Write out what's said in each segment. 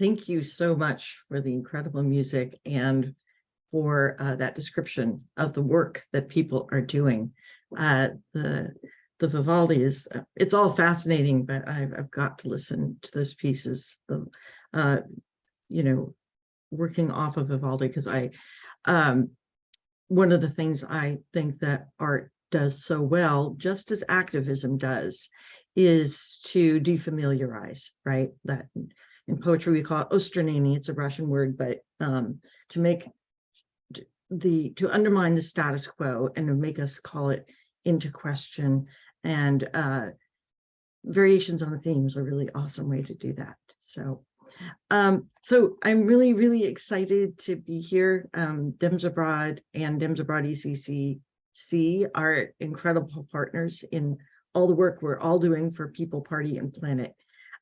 Thank you so much for the incredible music and for that description of the work that people are doing. The Vivaldi is, it's all fascinating, but I've got to listen to those pieces of, working off of Vivaldi, because one of the things I think that art does so well, just as activism does, is to defamiliarize, right? That in poetry we call it ostranение. It's a Russian word, but to undermine the status quo and to make us call it into question. And variations on the themes are a really awesome way to do that. So I'm really, really excited to be here. Dems Abroad and Dems Abroad ECCC are incredible partners in all the work we're all doing for People, Party, and Planet.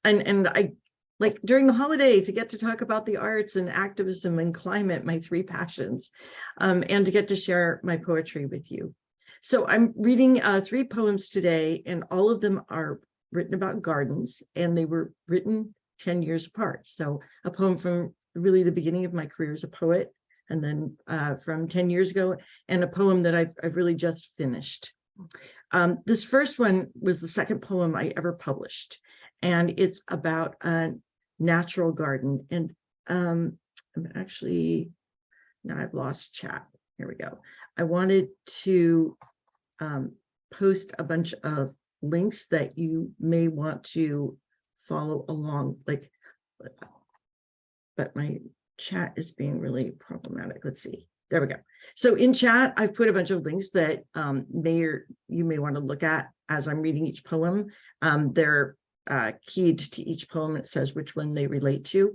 And I like during the holiday to get to talk about the arts and activism and climate, my three passions, and to get to share my poetry with you. So I'm reading 3 poems today, and all of them are written about gardens, and they were written 10 years apart. So a poem from really the beginning of my career as a poet, and then from 10 years ago, and a poem that I've really just finished. This first one was the second poem I ever published, and it's about a natural garden. And I'm actually, now I've lost chat. Here we go. I wanted to post a bunch of links that you may want to follow along, but my chat is being really problematic. Let's see. There we go. So in chat, I've put a bunch of links that you may want to look at as I'm reading each poem. They're keyed to each poem. It says which one they relate to.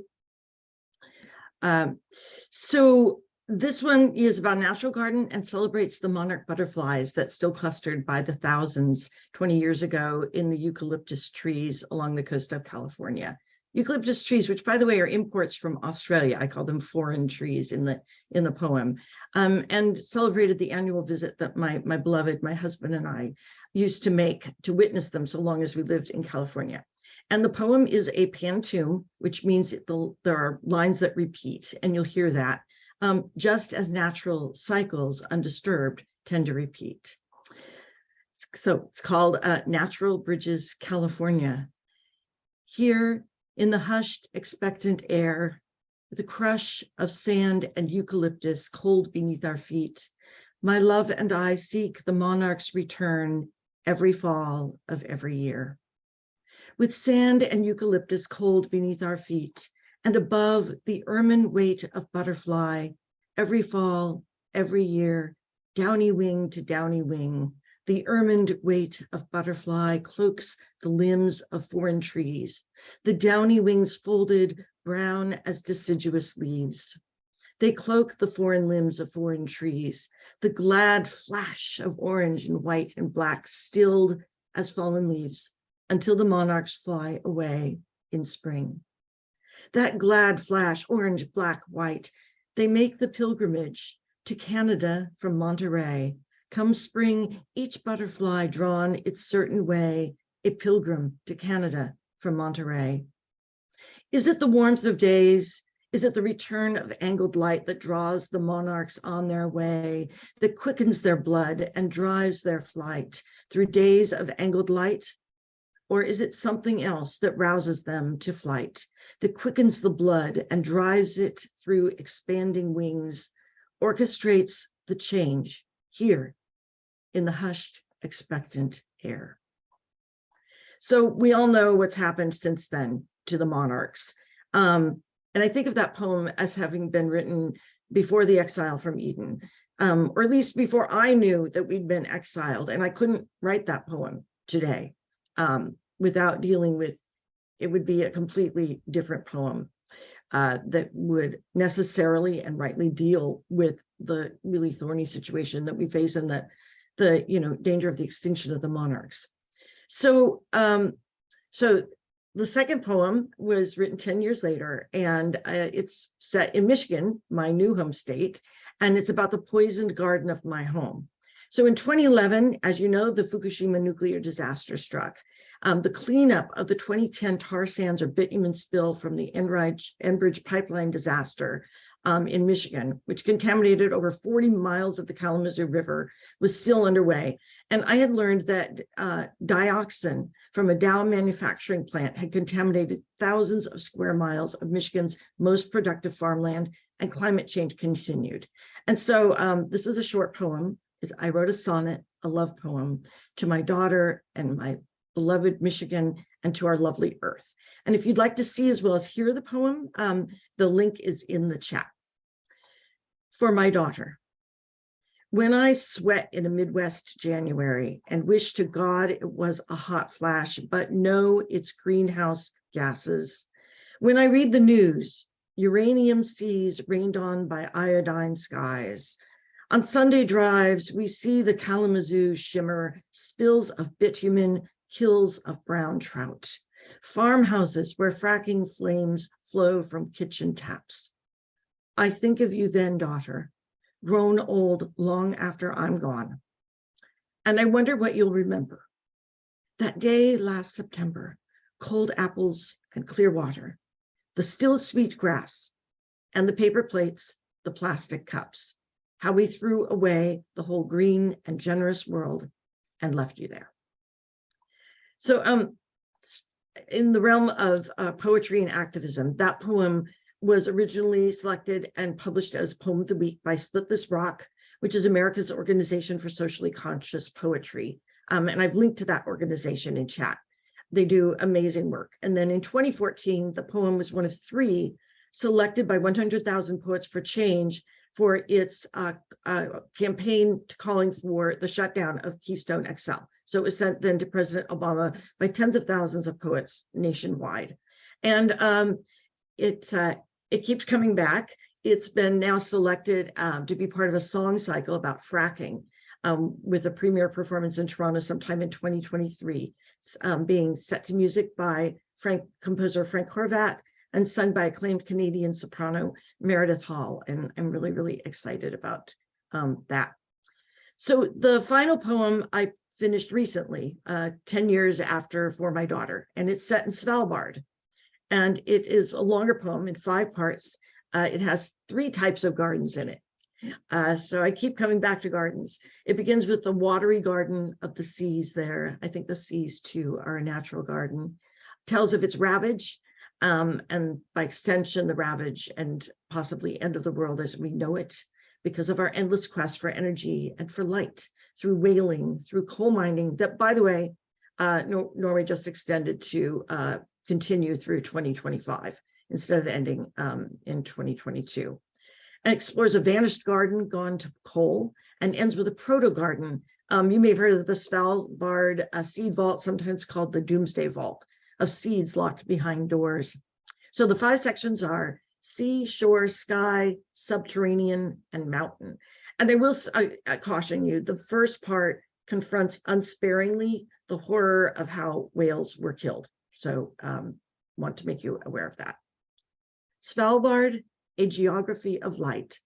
So this one is about a natural garden and celebrates the monarch butterflies that still clustered by the thousands 20 years ago in the eucalyptus trees along the coast of California. Eucalyptus trees, which by the way are imports from Australia. I call them foreign trees in the poem, and celebrated the annual visit that my beloved, my husband and I used to make to witness them so long as we lived in California. And the poem is a pantoum, which means there are lines that repeat, and you'll hear that. Just as natural cycles undisturbed tend to repeat. So it's called Natural Bridges, California. Here in the hushed, expectant air, with a crush of sand and eucalyptus cold beneath our feet, my love and I seek the monarch's return every fall of every year. With sand and eucalyptus cold beneath our feet, and above the ermine weight of butterfly, every fall, every year, downy wing to downy wing, the ermined weight of butterfly cloaks the limbs of foreign trees, the downy wings folded brown as deciduous leaves. They cloak the foreign limbs of foreign trees, the glad flash of orange and white and black stilled as fallen leaves, until the monarchs fly away in spring. That glad flash, orange, black, white, they make the pilgrimage to Canada from Monterey. Come spring, each butterfly drawn its certain way, a pilgrim to Canada from Monterey. Is it the warmth of days? Is it the return of angled light that draws the monarchs on their way, that quickens their blood and drives their flight through days of angled light? Or is it something else that rouses them to flight, that quickens the blood and drives it through expanding wings, orchestrates the change here in the hushed, expectant air? So we all know what's happened since then to the monarchs. And I think of that poem as having been written before the exile from Eden, or at least before I knew that we'd been exiled. And I couldn't write that poem today without dealing with, it would be a completely different poem that would necessarily and rightly deal with the really thorny situation that we face and the danger of the extinction of the monarchs. So the second poem was written 10 years later, and it's set in Michigan, my new home state, and it's about the poisoned garden of my home. So in 2011, as you know, the Fukushima nuclear disaster struck. the cleanup of the 2010 tar sands or bitumen spill from the Enbridge pipeline disaster in Michigan, which contaminated over 40 miles of the Kalamazoo River, was still underway. And I had learned that dioxin from a Dow manufacturing plant had contaminated thousands of square miles of Michigan's most productive farmland, and climate change continued. And so this is a short poem. I wrote a sonnet, a love poem, to my daughter and my beloved Michigan, and to our lovely earth. And if you'd like to see as well as hear the poem, the link is in the chat. For my daughter, when I sweat in a Midwest January and wish to God it was a hot flash, but no, it's greenhouse gases. When I read the news, uranium seas rained on by iodine skies. On Sunday drives, we see the Kalamazoo shimmer, spills of bitumen, kills of brown trout, farmhouses where fracking flames flow from kitchen taps. I think of you then, daughter, grown old long after I'm gone. And I wonder what you'll remember. That day last September, cold apples and clear water, the still sweet grass, and the paper plates, the plastic cups, how we threw away the whole green and generous world and left you there. So in the realm of poetry and activism, that poem was originally selected and published as Poem of the Week by Split This Rock, which is America's Organization for Socially Conscious Poetry. And I've linked to that organization in chat. They do amazing work. And then in 2014, the poem was one of 3 selected by 100,000 Poets for Change for its campaign calling for the shutdown of Keystone XL. So it was sent then to President Obama by tens of thousands of poets nationwide. And it keeps coming back. It's been now selected to be part of a song cycle about fracking with a premiere performance in Toronto sometime in 2023. It's being set to music by composer Frank Horvat and sung by acclaimed Canadian soprano Meredith Hall. And I'm really, really excited about that. So the final poem I finished recently, 10 years after For My Daughter, and it's set in Svalbard. And it is a longer poem in 5 parts. It has 3 types of gardens in it. So I keep coming back to gardens. It begins with the watery garden of the seas there. I think the seas too are a natural garden. Tells of its ravage, and by extension, the ravage and possibly end of the world as we know it, because of our endless quest for energy and for light through whaling, through coal mining, that, by the way, Norway just extended to continue through 2025 instead of ending in 2022. And explores a vanished garden gone to coal, and ends with a proto-garden. You may have heard of the Svalbard seed vault, sometimes called the Doomsday Vault, of seeds locked behind doors. So the 5 sections are sea, shore, sky, subterranean, and mountain. And I will caution you, the first part confronts unsparingly the horror of how whales were killed. So want to make you aware of that. Svalbard, a geography of light.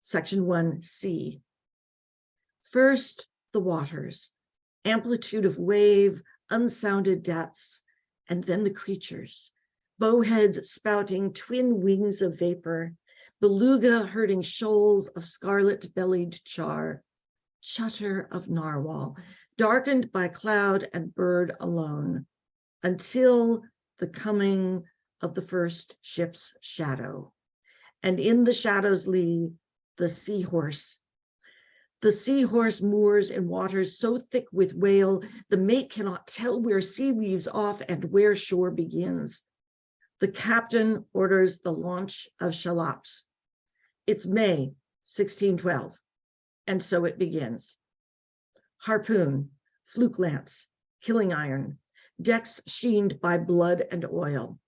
Section 1, sea. First, the waters, amplitude of wave, unsounded depths, and then the creatures, bowheads spouting twin wings of vapor, beluga herding shoals of scarlet-bellied char, chutter of narwhal, darkened by cloud and bird alone, until the coming of the first ship's shadow. And in the shadow's lee, the seahorse. The seahorse moors in waters so thick with whale, the mate cannot tell where sea leaves off and where shore begins. The captain orders the launch of shallops. It's May 1612, and so it begins. Harpoon, fluke lance, killing iron, decks sheened by blood and oil,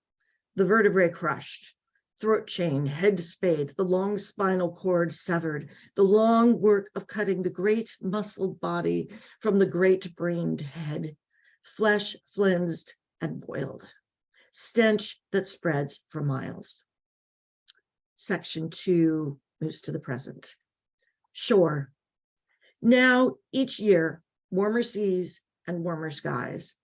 the vertebrae crushed, throat chain, head spade, the long spinal cord severed, the long work of cutting the great muscled body from the great brained head, flesh flensed and boiled, stench that spreads for miles. Section 2 moves to the present. Shore. Now, each year, warmer seas and warmer skies.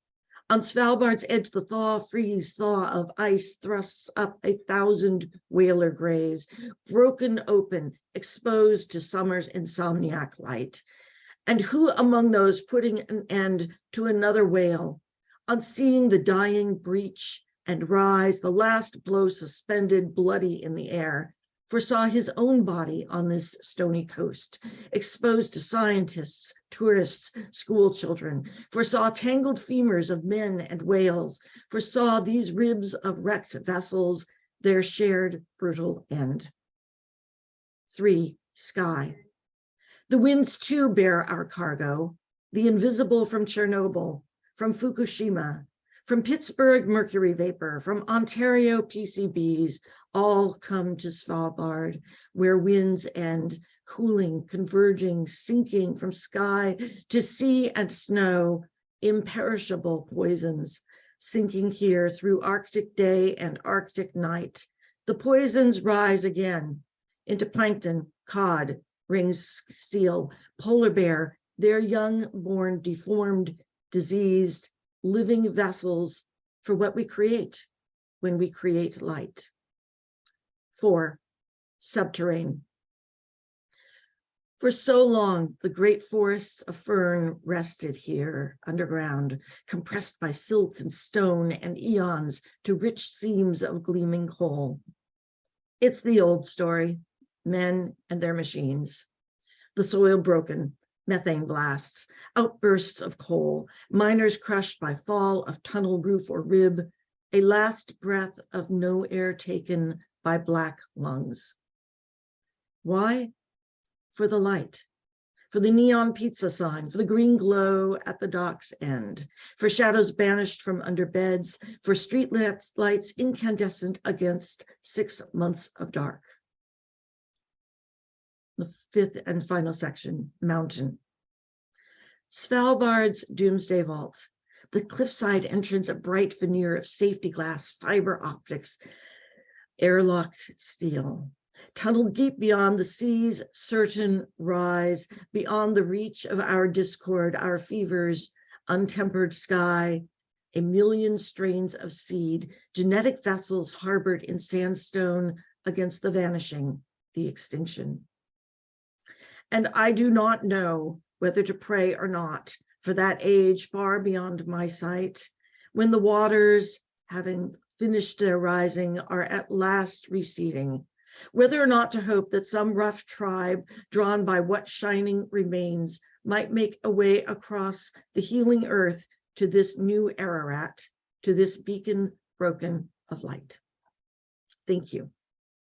On Svalbard's edge, the thaw of ice thrusts up 1,000 whaler graves, broken open, exposed to summer's insomniac light. And who among those putting an end to another whale, on seeing the dying breach and rise, the last blow suspended bloody in the air, foresaw his own body on this stony coast, exposed to scientists, tourists, school children, foresaw tangled femurs of men and whales, foresaw these ribs of wrecked vessels, their shared brutal end. 3, sky. The winds too bear our cargo, the invisible from Chernobyl, from Fukushima, from Pittsburgh mercury vapor, from Ontario PCBs, all come to Svalbard, where winds end, cooling, converging, sinking from sky to sea and snow, imperishable poisons, sinking here through Arctic day and Arctic night. The poisons rise again into plankton, cod, ring seal, polar bear, their young born deformed, diseased, living vessels for what we create when we create light. 4, subterrane. For so long, the great forests of fern rested here underground, compressed by silt and stone and eons to rich seams of gleaming coal. It's the old story, men and their machines. The soil broken, methane blasts, outbursts of coal, miners crushed by fall of tunnel roof or rib, a last breath of no air taken by black lungs. Why? For the light, for the neon pizza sign, for the green glow at the dock's end, for shadows banished from under beds, for street lights incandescent against 6 months of dark. The 5th and final section, mountain. Svalbard's doomsday vault, the cliffside entrance, a bright veneer of safety glass, fiber optics, airlocked steel, tunneled deep beyond the sea's certain rise, beyond the reach of our discord, our fevers, untempered sky, a million strains of seed, genetic vessels harbored in sandstone against the vanishing, the extinction. And I do not know whether to pray or not for that age far beyond my sight, when the waters, having finished their rising, are at last receding, whether or not to hope that some rough tribe, drawn by what shining remains, might make a way across the healing earth to this new Ararat, to this beacon broken of light. Thank you.